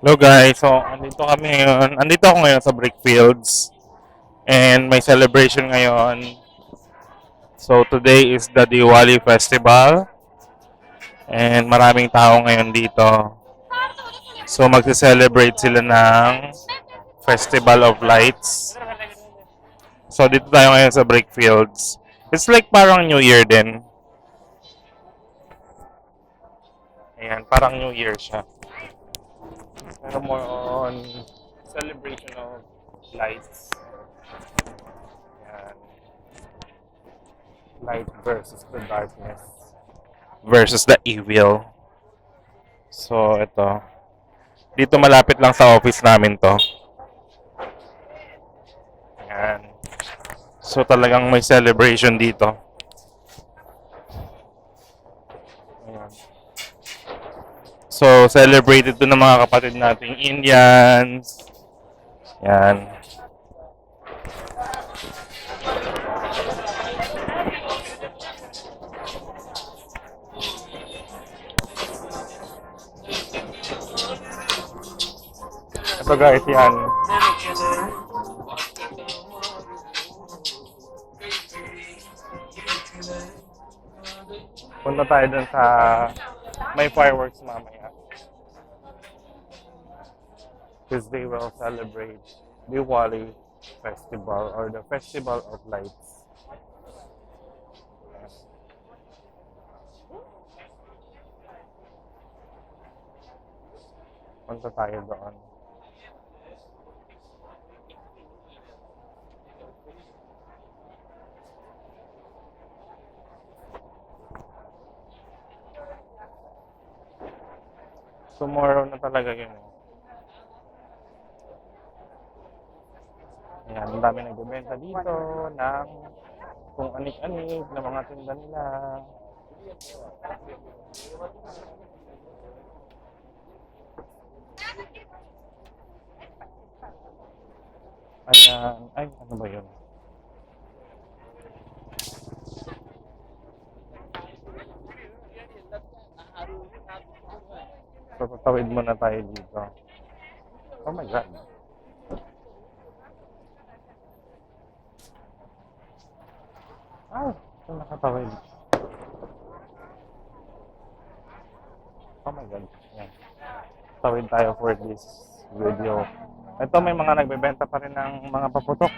Hello guys, so andito kami ngayon. Andito ako ngayon sa Brickfields and may celebration ngayon. So today is the Diwali Festival and maraming tao ngayon dito. So magse-celebrate sila ng Festival of Lights. So dito tayo ngayon sa Brickfields. It's like parang New Year din. Ayan, parang New Year siya. Pero more on celebration of lights. Ayan. Light versus the darkness. Versus the evil. So, ito. Dito malapit lang sa office namin to. Ayan. So, talagang may celebration dito. Ayan. So, celebrated to ng mga kapatid nating Indians. Yan. Ito guys, yan. Punta tayo dun sa may fireworks mamaya. Because they will celebrate Diwali Festival or the Festival of Lights. Punta tayo doon. Tomorrow na talaga yun. Ayan, ang dami nagbebenta dito ng kung anik-anik na mga tinda nila. Ayan, ay, ano ba yun? So, tatawid muna tayo dito. Oh my God. Ay, ito nakatawid. Oh my God. Yan. Tawid tayo for this video. Ito may mga nagbebenta pa rin ng mga paputok.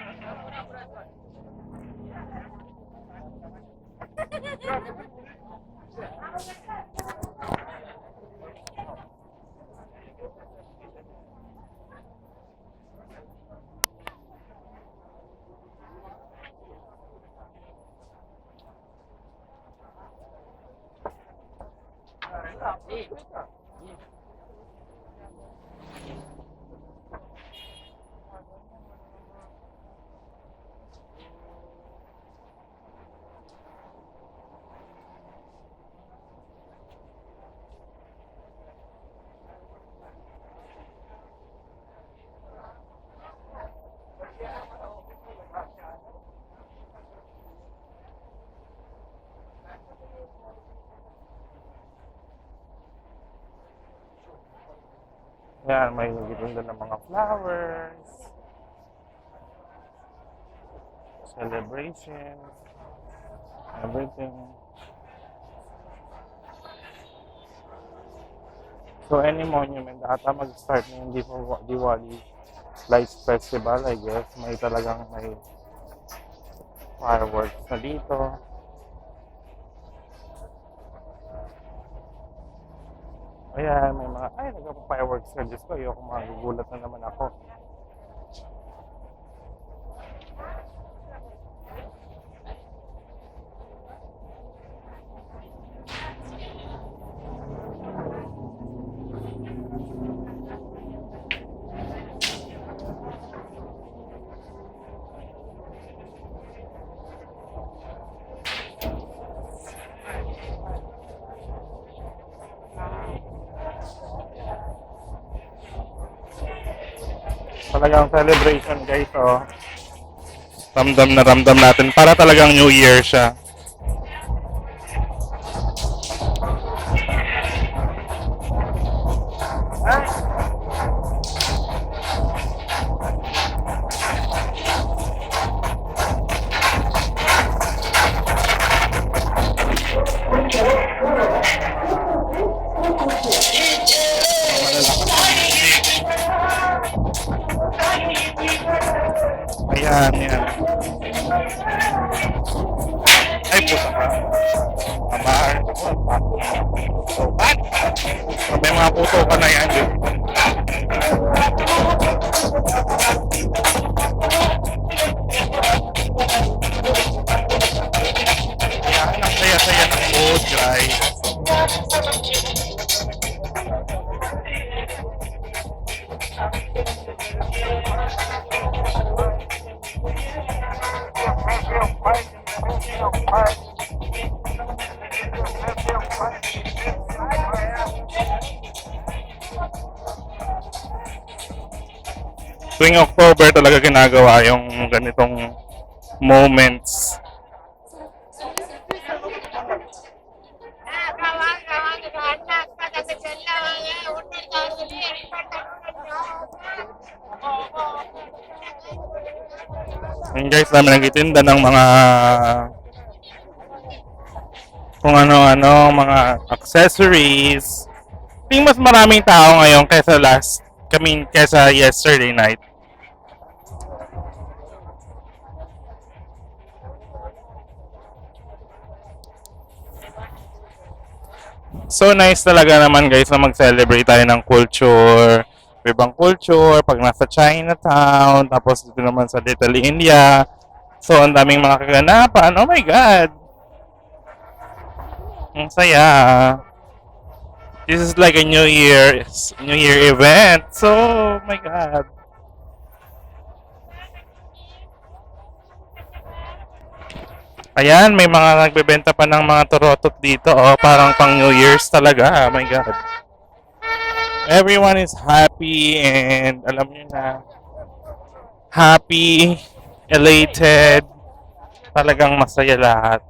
Yan, may nagtitinda ng mga flowers. Celebration. Everything. So, any monument, ata mag-start na yung Diwali Lights Festival, I guess. May talagang may fireworks na dito. Ayan, may mga, ay, nagpa-fireworks ka. Diyos ko, ayoko magugulat na naman ako. Talagang celebration guys, oh. Ramdam na ramdam natin. Para talagang New Year siya. Ah, Yan, yan. Ay, puta ka. Amahan ko po. Sobat! May mga puto ka na yan. Yan, ang saya-saya ng food, guys. Tuwing October talaga ginagawa yung ganitong moments. Yung guys namin nagtitinda ng mga kung ano-ano, mga accessories. Tingin mas maraming tao ngayon kaysa kaysa yesterday night. So nice talaga naman guys na mag-celebrate tayo ng culture, ibang culture, pag nasa Chinatown, tapos dito naman sa Little India. So ang daming mga kaganapan, oh my God! Ang saya. This is like a New Year event. So, oh my God. Ayan, may mga nagbebenta pa ng mga torotot dito. Oh, parang pang New Year's talaga. Oh my God. Everyone is happy and alam niyo na, happy, elated, talagang masaya lahat.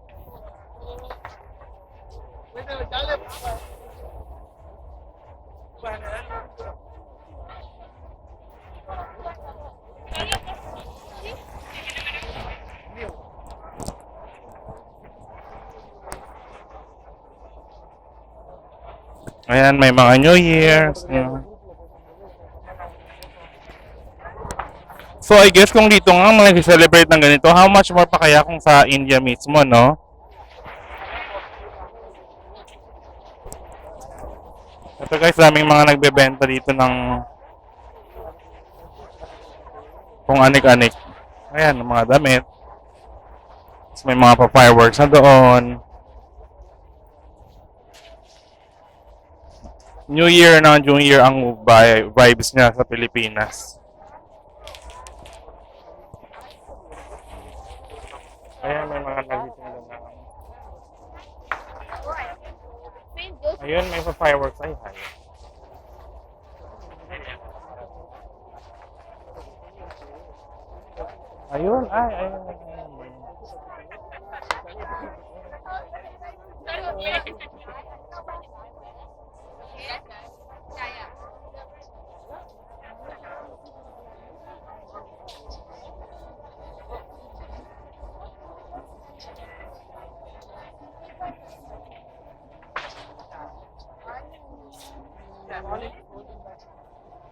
Ayan, may mga New Year's. So, I guess kung dito nga mag-celebrate ng ganito, how much more pa kaya kung sa India mismo, no? Ito guys, daming mga nagbebenta dito ng kung anik-anik. Ayan, mga damit. So, may mga pa-fireworks na doon. New Year na New Year ang vibes niya sa Pilipinas. Ayan, may mga nagtitinda na. Ayun, may pa-fireworks. Ay, hay. Ayun, ayun.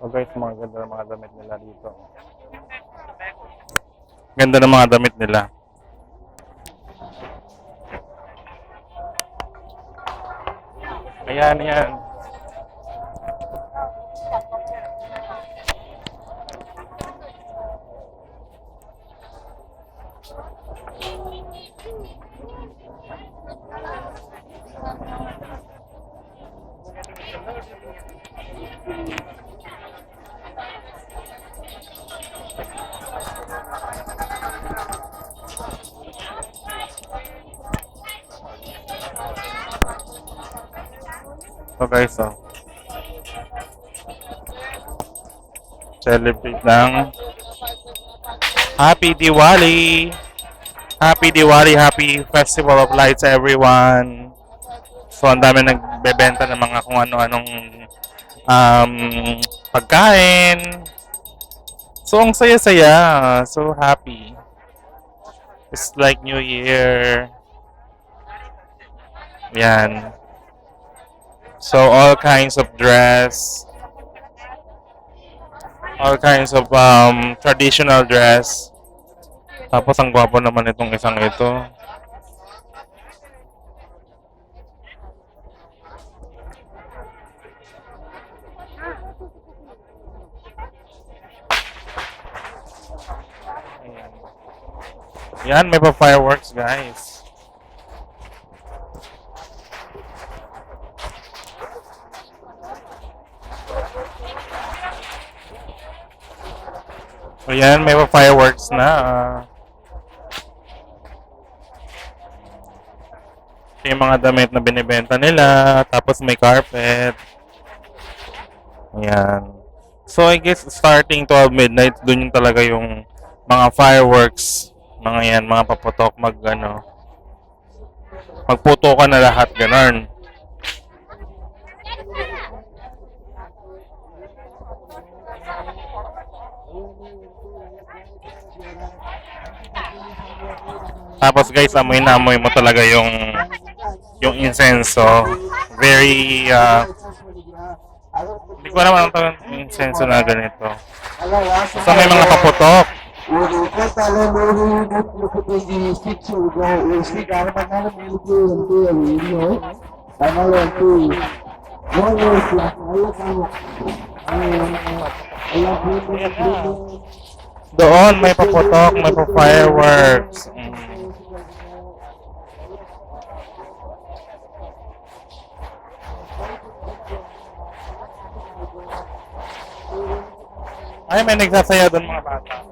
So guys, mga ganda ng mga damit nila dito. Ganda ng mga damit nila. Ayan, ayan. So guys, oh. Celebrate ng Happy Diwali! Happy Diwali! Happy Festival of Lights everyone! So ang dami nagbebenta ng mga kung ano-anong pagkain. So ang saya-saya. So happy. It's like New Year. Yan. So all kinds of dress, all kinds of traditional dress. Tapos ang gwapo naman itong isang ito. Ayan. Yan, may pa fireworks guys. Ayan, may pa fireworks na. Ito yung mga damit na binibenta nila. Tapos may carpet. Ayan. So I guess starting 12 midnight, dun yung talaga yung mga fireworks. Mga yan, mga paputok, magputukan na lahat, ganun. Tapos guys, amoy na amoy mo talaga yung insenso. Very, hindi ko alam anong tawag yung insenso na ganito. So may mga paputok. Doon may paputok, may pa fireworks. Ay, may nagsasaya doon mga bata.